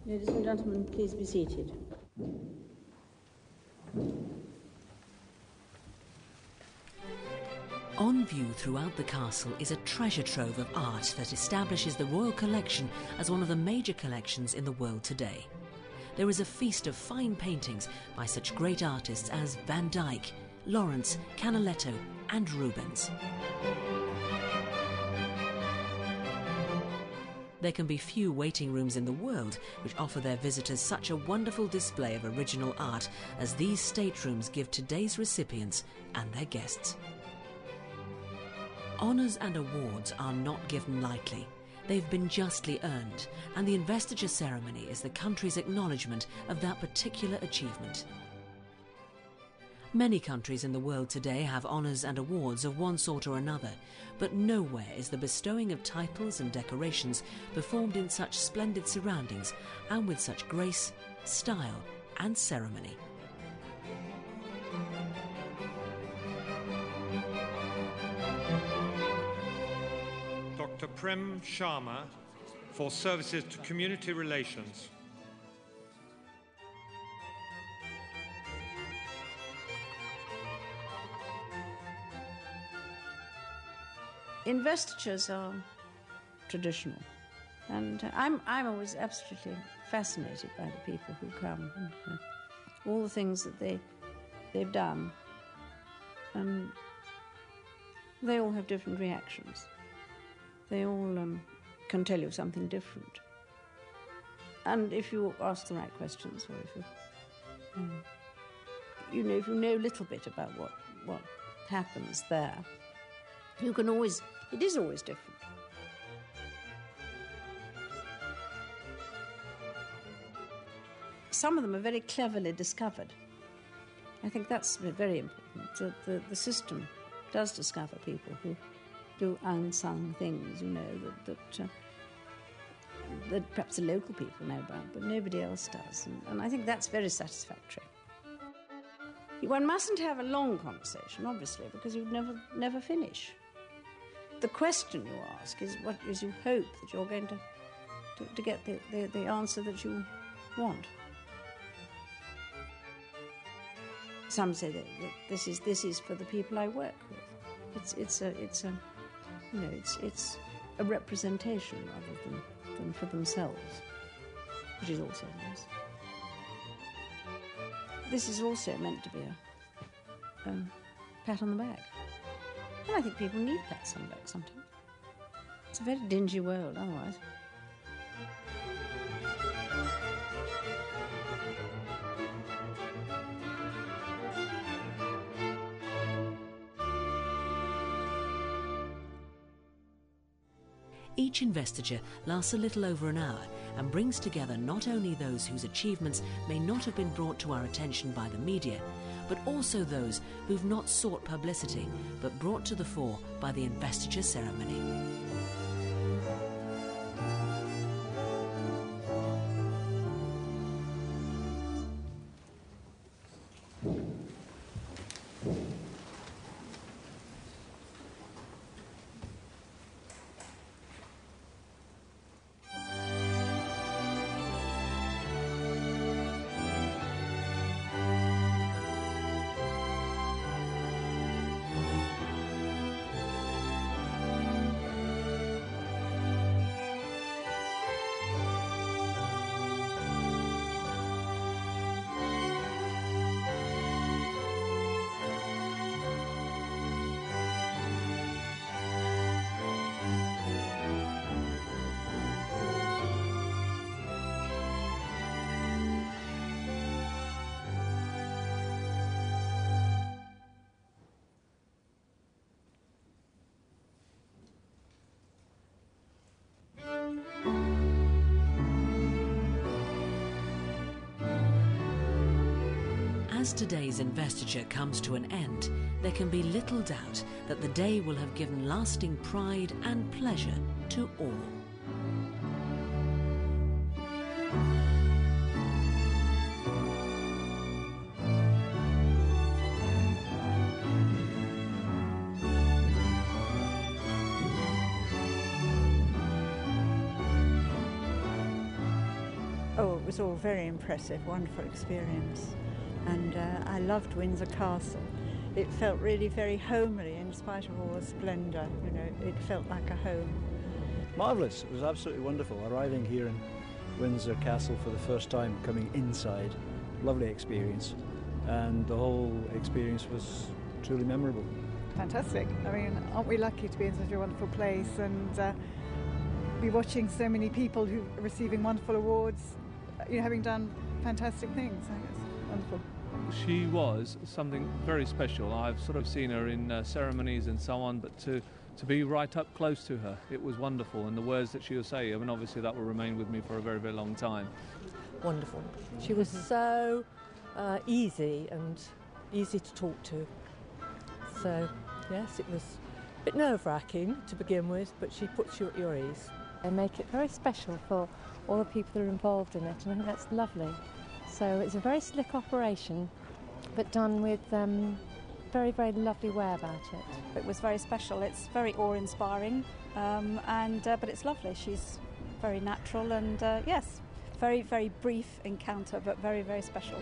Ladies and gentlemen, please be seated. On view throughout the castle is a treasure trove of art that establishes the Royal Collection as one of the major collections in the world today. There is a feast of fine paintings by such great artists as Van Dyck, Lawrence, Canaletto and Rubens. There can be few waiting rooms in the world which offer their visitors such a wonderful display of original art as these staterooms give today's recipients and their guests. Honours and awards are not given lightly. They've been justly earned, and the investiture ceremony is the country's acknowledgement of that particular achievement. Many countries in the world today have honours and awards of one sort or another, but nowhere is the bestowing of titles and decorations performed in such splendid surroundings and with such grace, style and ceremony. Dr. Prem Sharma for services to community relations. Investitures are traditional, and I'm always absolutely fascinated by the people who come and all the things that they've done, and they all have different reactions. They all can tell you something different, and if you ask the right questions, or if if you know a little bit about what happens there, you can always. It is always different. Some of them are very cleverly discovered. I think that's very important, that the system does discover people who do unsung things, that perhaps the local people know about, but nobody else does. And I think that's very satisfactory. One mustn't have a long conversation, obviously, because you'd never finish. The question you ask is what is you hope that you're going to get the answer that you want. Some say that this is for the people I work with. It's a representation rather than for themselves, which is also nice. This is also meant to be a pat on the back. And I think people need pats on the back sometimes. It's a very dingy world otherwise. Each investiture lasts a little over an hour and brings together not only those whose achievements may not have been brought to our attention by the media, but also those who've not sought publicity, but brought to the fore by the investiture ceremony. As today's investiture comes to an end, there can be little doubt that the day will have given lasting pride and pleasure to all. Oh, was all very impressive, wonderful experience. And I loved Windsor Castle. It felt really very homely in spite of all the splendour, you know, it felt like a home. Marvellous, it was absolutely wonderful. Arriving here in Windsor Castle for the first time, coming inside, lovely experience. And the whole experience was truly memorable. Fantastic. I mean, aren't we lucky to be in such a wonderful place and be watching so many people who are receiving wonderful awards, you know, having done fantastic things. I think it's wonderful. She was something very special. I've sort of seen her in ceremonies and so on, but to be right up close to her, it was wonderful. And the words that she would say, I mean, obviously that will remain with me for a very, very long time. Wonderful. She was so easy and easy to talk to. So, yes, it was a bit nerve-wracking to begin with, but she puts you at your ease. They make it very special for all the people that are involved in it, and I think that's lovely. So it's a very slick operation, but done with very, very lovely way about it. It was very special. It's very awe-inspiring, but it's lovely. She's very natural and, yes, very, very brief encounter, but very, very special.